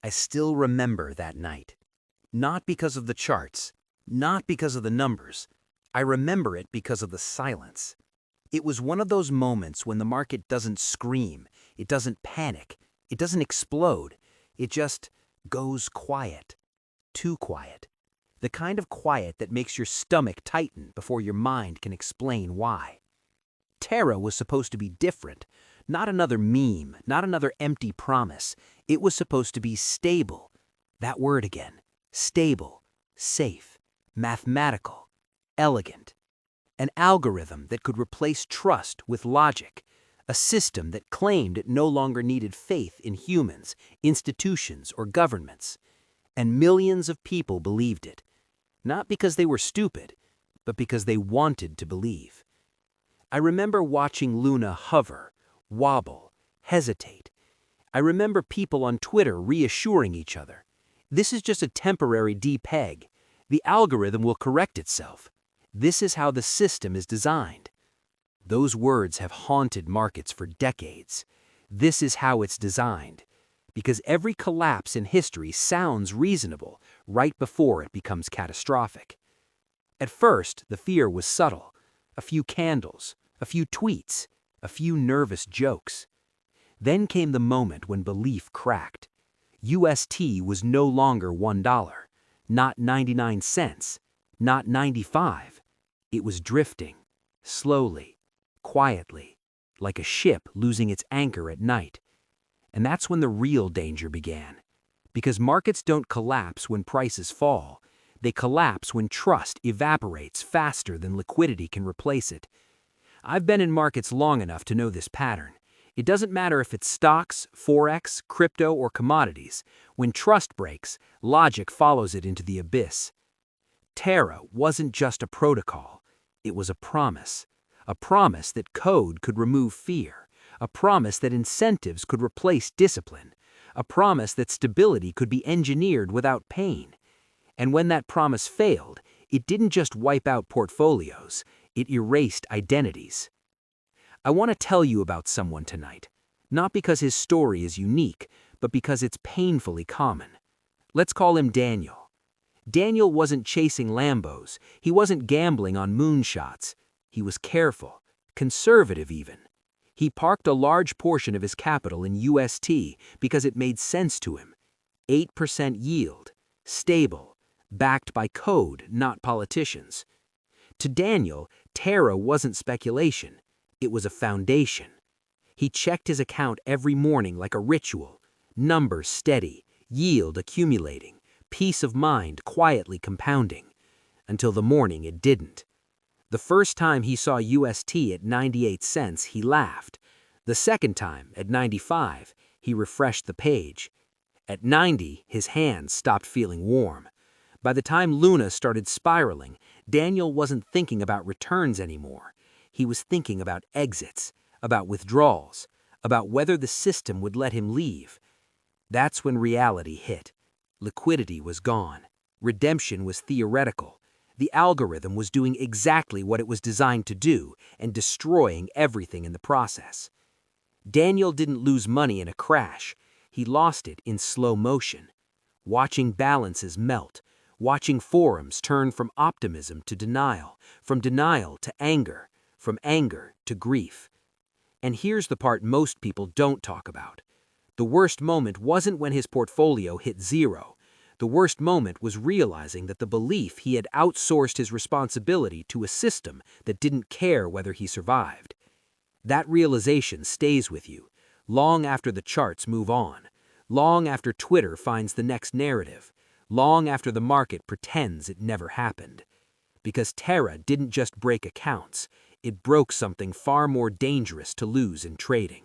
I still remember that night. Not because of the charts, not because of the numbers. I remember it because of the silence. It was one of those moments when the market doesn't scream, it doesn't panic, it doesn't explode. It just goes quiet. Too quiet. The kind of quiet that makes your stomach tighten before your mind can explain why. Terra was supposed to be different. Not another meme, not another empty promise. It was supposed to be stable. That word again. Stable, safe, mathematical, elegant. An algorithm that could replace trust with logic. A system that claimed it no longer needed faith in humans, institutions, or governments. And millions of people believed it. Not because they were stupid, but because they wanted to believe. I remember watching Luna hover, wobble, hesitate. I remember people on Twitter reassuring each other. This is just a temporary depeg. The algorithm will correct itself. This is how the system is designed. Those words have haunted markets for decades. This is how it's designed. Because every collapse in history sounds reasonable right before it becomes catastrophic. At first, the fear was subtle. A few candles, a few tweets, a few nervous jokes. Then came the moment when belief cracked. UST was no longer $1, not 99 cents, not 95. It was drifting, slowly, quietly, like a ship losing its anchor at night. And that's when the real danger began. Because markets don't collapse when prices fall. They collapse when trust evaporates faster than liquidity can replace it. I've been in markets long enough to know this pattern. It doesn't matter if it's stocks, forex, crypto, or commodities. When trust breaks, logic follows it into the abyss. Terra wasn't just a protocol. It was a promise. A promise that code could remove fear. A promise that incentives could replace discipline. A promise that stability could be engineered without pain. And when that promise failed, it didn't just wipe out portfolios. It erased identities. I want to tell you about someone tonight, not because his story is unique, but because it's painfully common. Let's call him Daniel. Daniel wasn't chasing Lambos. He wasn't gambling on moonshots. He was careful, conservative even. He parked a large portion of his capital in UST because it made sense to him. 8% yield, stable, backed by code, not politicians. To Daniel, Terra wasn't speculation. It was a foundation. He checked his account every morning like a ritual. Numbers steady, yield accumulating, peace of mind quietly compounding. Until the morning it didn't. The first time he saw UST at 98 cents, he laughed. The second time, at 95, he refreshed the page. At 90, his hands stopped feeling warm. By the time Luna started spiraling, Daniel wasn't thinking about returns anymore. He was thinking about exits, about withdrawals, about whether the system would let him leave. That's when reality hit. Liquidity was gone. Redemption was theoretical. The algorithm was doing exactly what it was designed to do and destroying everything in the process. Daniel didn't lose money in a crash. He lost it in slow motion, watching balances melt, watching forums turn from optimism to denial, from denial to anger, from anger to grief. And here's the part most people don't talk about. The worst moment wasn't when his portfolio hit zero. The worst moment was realizing that the belief he had outsourced his responsibility to a system that didn't care whether he survived. That realization stays with you, long after the charts move on, long after Twitter finds the next narrative, long after the market pretends it never happened. Because Terra didn't just break accounts, it broke something far more dangerous to lose in trading.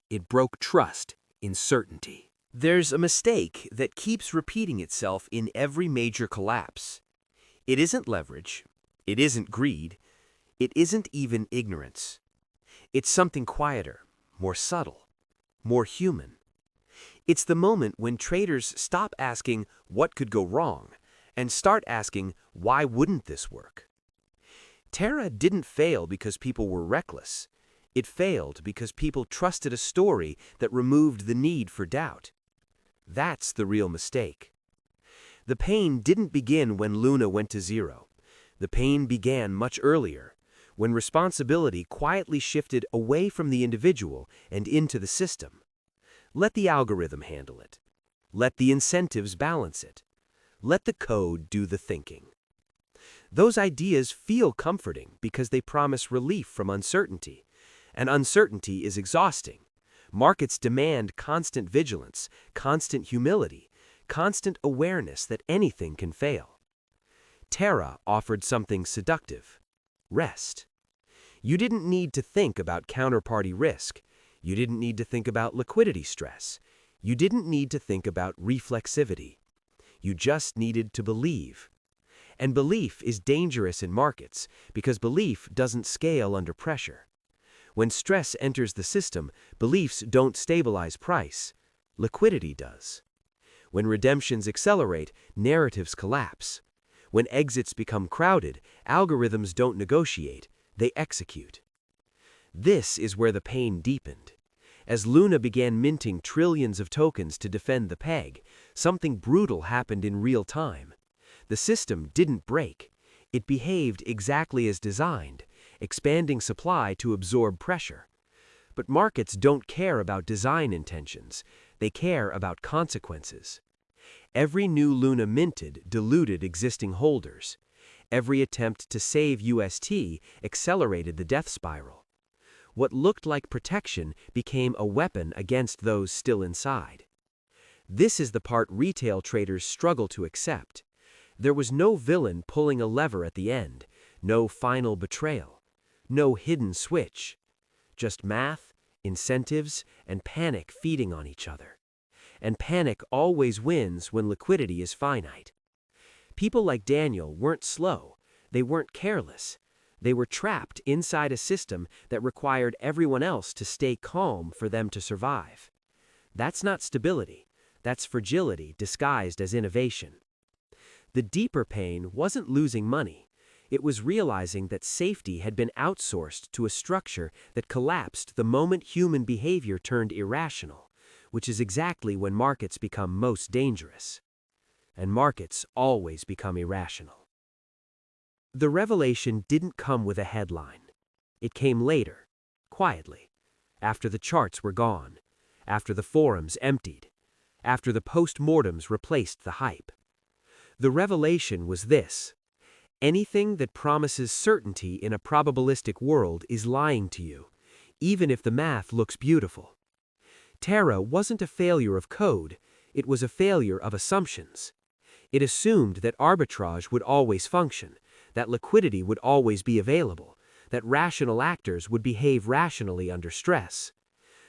It broke trust in certainty. There's a mistake that keeps repeating itself in every major collapse. It isn't leverage, it isn't greed, it isn't even ignorance. It's something quieter, more subtle, more human. It's the moment when traders stop asking what could go wrong and start asking why wouldn't this work. Terra didn't fail because people were reckless. It failed because people trusted a story that removed the need for doubt. That's the real mistake. The pain didn't begin when Luna went to zero. The pain began much earlier, when responsibility quietly shifted away from the individual and into the system. Let the algorithm handle it. Let the incentives balance it. Let the code do the thinking. Those ideas feel comforting because they promise relief from uncertainty, and uncertainty is exhausting. Markets demand constant vigilance, constant humility, constant awareness that anything can fail. Terra offered something seductive: rest. You didn't need to think about counterparty risk. You didn't need to think about liquidity stress. You didn't need to think about reflexivity. You just needed to believe. And belief is dangerous in markets because belief doesn't scale under pressure. When stress enters the system, beliefs don't stabilize price. Liquidity does. When redemptions accelerate, narratives collapse. When exits become crowded, algorithms don't negotiate, they execute. This is where the pain deepened. As Luna began minting trillions of tokens to defend the peg, something brutal happened in real time. The system didn't break. It behaved exactly as designed, expanding supply to absorb pressure. But markets don't care about design intentions. They care about consequences. Every new Luna minted diluted existing holders. Every attempt to save UST accelerated the death spiral. What looked like protection became a weapon against those still inside. This is the part retail traders struggle to accept. There was no villain pulling a lever at the end, no final betrayal, no hidden switch. Just math, incentives, and panic feeding on each other. And panic always wins when liquidity is finite. People like Daniel weren't slow, they weren't careless. They were trapped inside a system that required everyone else to stay calm for them to survive. That's not stability, that's fragility disguised as innovation. The deeper pain wasn't losing money. It was realizing that safety had been outsourced to a structure that collapsed the moment human behavior turned irrational, which is exactly when markets become most dangerous. And markets always become irrational. The revelation didn't come with a headline. It came later, quietly, after the charts were gone, after the forums emptied, after the post-mortems replaced the hype. The revelation was this: anything that promises certainty in a probabilistic world is lying to you, even if the math looks beautiful. Terra wasn't a failure of code, it was a failure of assumptions. It assumed that arbitrage would always function, that liquidity would always be available, that rational actors would behave rationally under stress.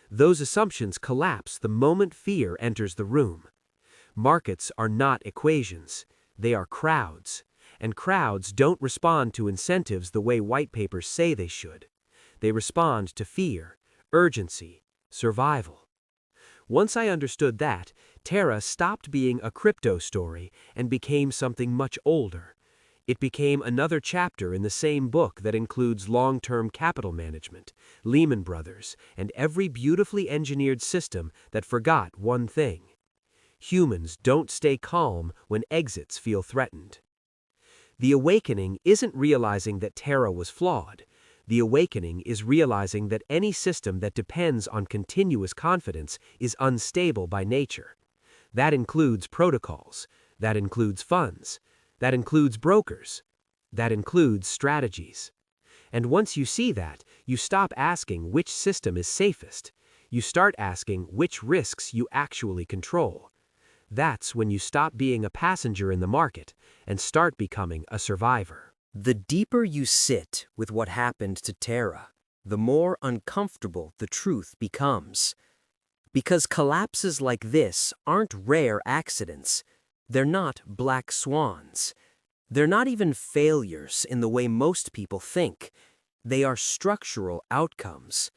Those assumptions collapse the moment fear enters the room. Markets are not equations. They are crowds, and crowds don't respond to incentives the way white papers say they should. They respond to fear, urgency, survival. Once I understood that, Terra stopped being a crypto story and became something much older. It became another chapter in the same book that includes long-term capital management, Lehman Brothers, and every beautifully engineered system that forgot one thing: humans don't stay calm when exits feel threatened. The awakening isn't realizing that Terra was flawed. The awakening is realizing that any system that depends on continuous confidence is unstable by nature. That includes protocols. That includes funds. That includes brokers. That includes strategies. And once you see that, you stop asking which system is safest. You start asking which risks you actually control. That's when you stop being a passenger in the market and start becoming a survivor. The deeper you sit with what happened to Terra, the more uncomfortable the truth becomes. Because collapses like this aren't rare accidents. They're not black swans. They're not even failures in the way most people think. They are structural outcomes.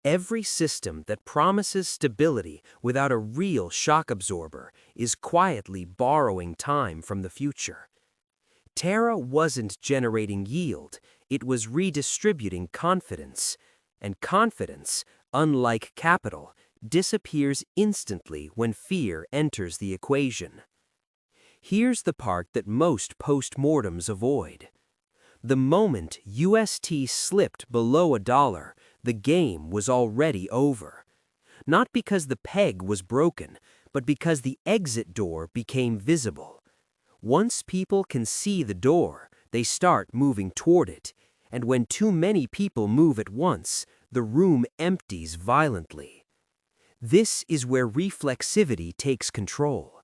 Every system that promises stability without a real shock absorber is quietly borrowing time from the future. Terra wasn't generating yield, it was redistributing confidence. And confidence, unlike capital, disappears instantly when fear enters the equation. Here's the part that most postmortems avoid. The moment UST slipped below $1, the game was already over. Not because the peg was broken, but because the exit door became visible. Once people can see the door, they start moving toward it, and when too many people move at once, the room empties violently. This is where reflexivity takes control.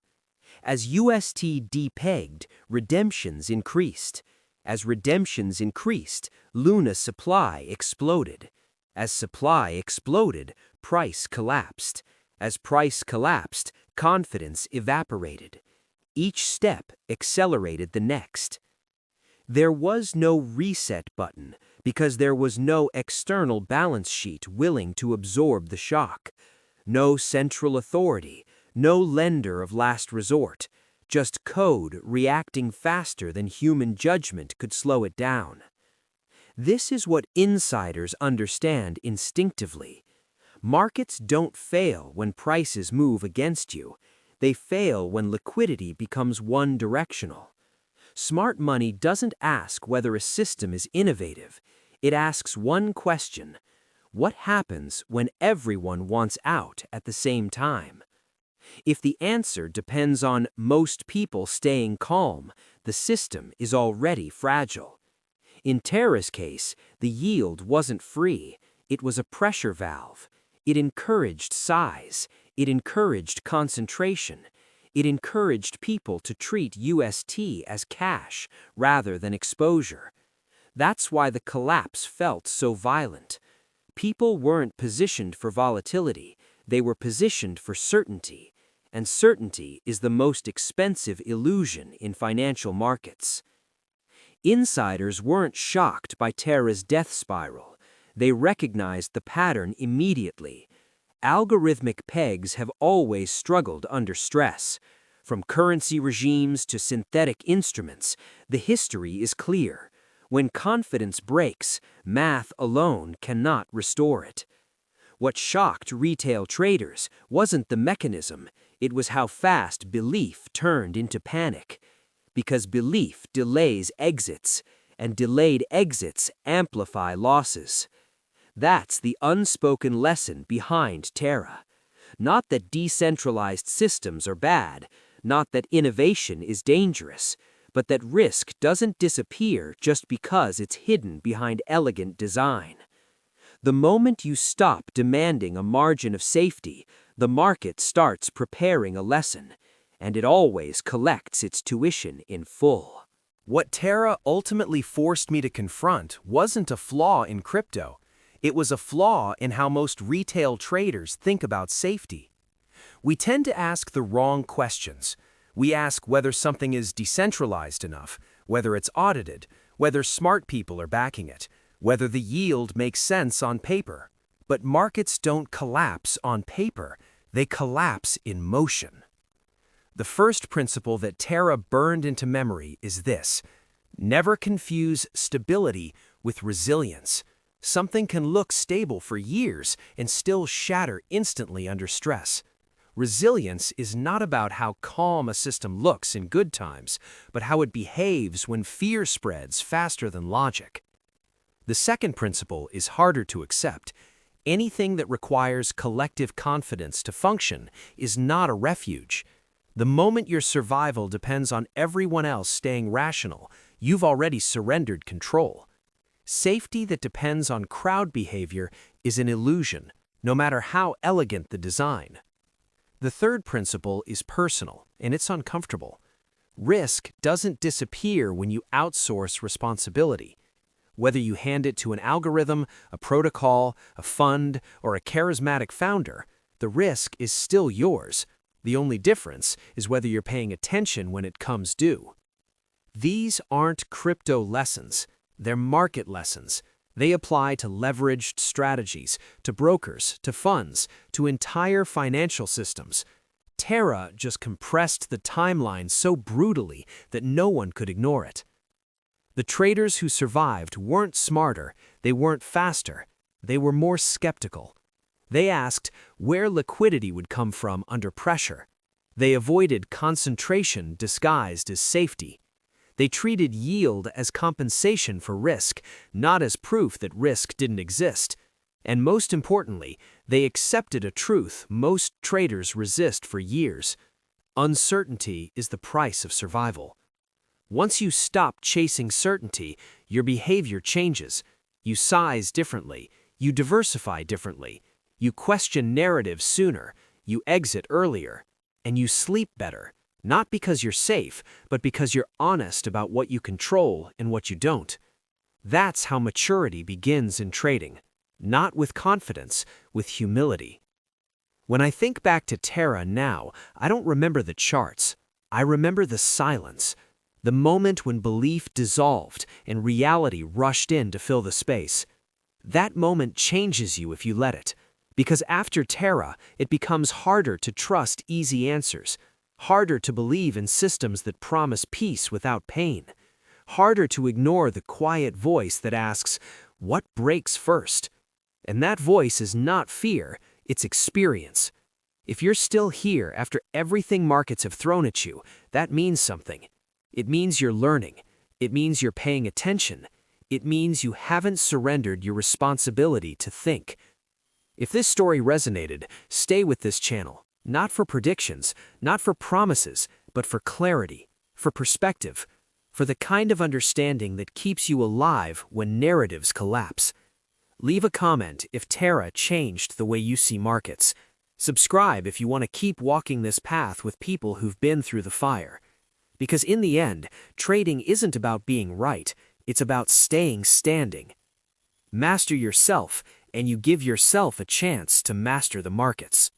As UST depegged, redemptions increased. As redemptions increased, Luna's supply exploded. As supply exploded, price collapsed. As price collapsed, confidence evaporated. Each step accelerated the next. There was no reset button because there was no external balance sheet willing to absorb the shock. No central authority, no lender of last resort, just code reacting faster than human judgment could slow it down. This is what insiders understand instinctively. Markets don't fail when prices move against you. They fail when liquidity becomes one-directional. Smart money doesn't ask whether a system is innovative. It asks one question: what happens when everyone wants out at the same time? If the answer depends on most people staying calm, the system is already fragile. In Terra's case, the yield wasn't free. It was a pressure valve. It encouraged size. It encouraged concentration. It encouraged people to treat UST as cash rather than exposure. That's why the collapse felt so violent. People weren't positioned for volatility. They were positioned for certainty. And certainty is the most expensive illusion in financial markets. Insiders weren't shocked by Terra's death spiral. They recognized the pattern immediately. Algorithmic pegs have always struggled under stress. From currency regimes to synthetic instruments, the history is clear. When confidence breaks, math alone cannot restore it. What shocked retail traders wasn't the mechanism, it was how fast belief turned into panic. Because belief delays exits, and delayed exits amplify losses. That's the unspoken lesson behind Terra. Not that decentralized systems are bad, not that innovation is dangerous, but that risk doesn't disappear just because it's hidden behind elegant design. The moment you stop demanding a margin of safety, the market starts preparing a lesson, and it always collects its tuition in full. What Terra ultimately forced me to confront wasn't a flaw in crypto. It was a flaw in how most retail traders think about safety. We tend to ask the wrong questions. We ask whether something is decentralized enough, whether it's audited, whether smart people are backing it, whether the yield makes sense on paper. But markets don't collapse on paper. They collapse in motion. The first principle that Terra burned into memory is this: never confuse stability with resilience. Something can look stable for years and still shatter instantly under stress. Resilience is not about how calm a system looks in good times, but how it behaves when fear spreads faster than logic. The second principle is harder to accept. Anything that requires collective confidence to function is not a refuge. The moment your survival depends on everyone else staying rational, you've already surrendered control. Safety that depends on crowd behavior is an illusion, no matter how elegant the design. The third principle is personal, and it's uncomfortable. Risk doesn't disappear when you outsource responsibility. Whether you hand it to an algorithm, a protocol, a fund, or a charismatic founder, the risk is still yours. The only difference is whether you're paying attention when it comes due. These aren't crypto lessons. They're market lessons. They apply to leveraged strategies, to brokers, to funds, to entire financial systems. Terra just compressed the timeline so brutally that no one could ignore it. The traders who survived weren't smarter, they weren't faster, they were more skeptical. They asked where liquidity would come from under pressure. They avoided concentration disguised as safety. They treated yield as compensation for risk, not as proof that risk didn't exist. And most importantly, they accepted a truth most traders resist for years. Uncertainty is the price of survival. Once you stop chasing certainty, your behavior changes. You size differently, you diversify differently, you question narratives sooner, you exit earlier, and you sleep better, not because you're safe, but because you're honest about what you control and what you don't. That's how maturity begins in trading, not with confidence, with humility. When I think back to Terra now, I don't remember the charts. I remember the silence, the moment when belief dissolved and reality rushed in to fill the space. That moment changes you if you let it, because after Terra, it becomes harder to trust easy answers, harder to believe in systems that promise peace without pain, harder to ignore the quiet voice that asks, what breaks first? And that voice is not fear, it's experience. If you're still here after everything markets have thrown at you, that means something. It means you're learning. It means you're paying attention. It means you haven't surrendered your responsibility to think. If this story resonated, stay with this channel, not for predictions, not for promises, but for clarity, for perspective, for the kind of understanding that keeps you alive when narratives collapse. Leave a comment if Terra changed the way you see markets. Subscribe if you want to keep walking this path with people who've been through the fire. Because in the end, trading isn't about being right, it's about staying standing. Master yourself, and you give yourself a chance to master the markets.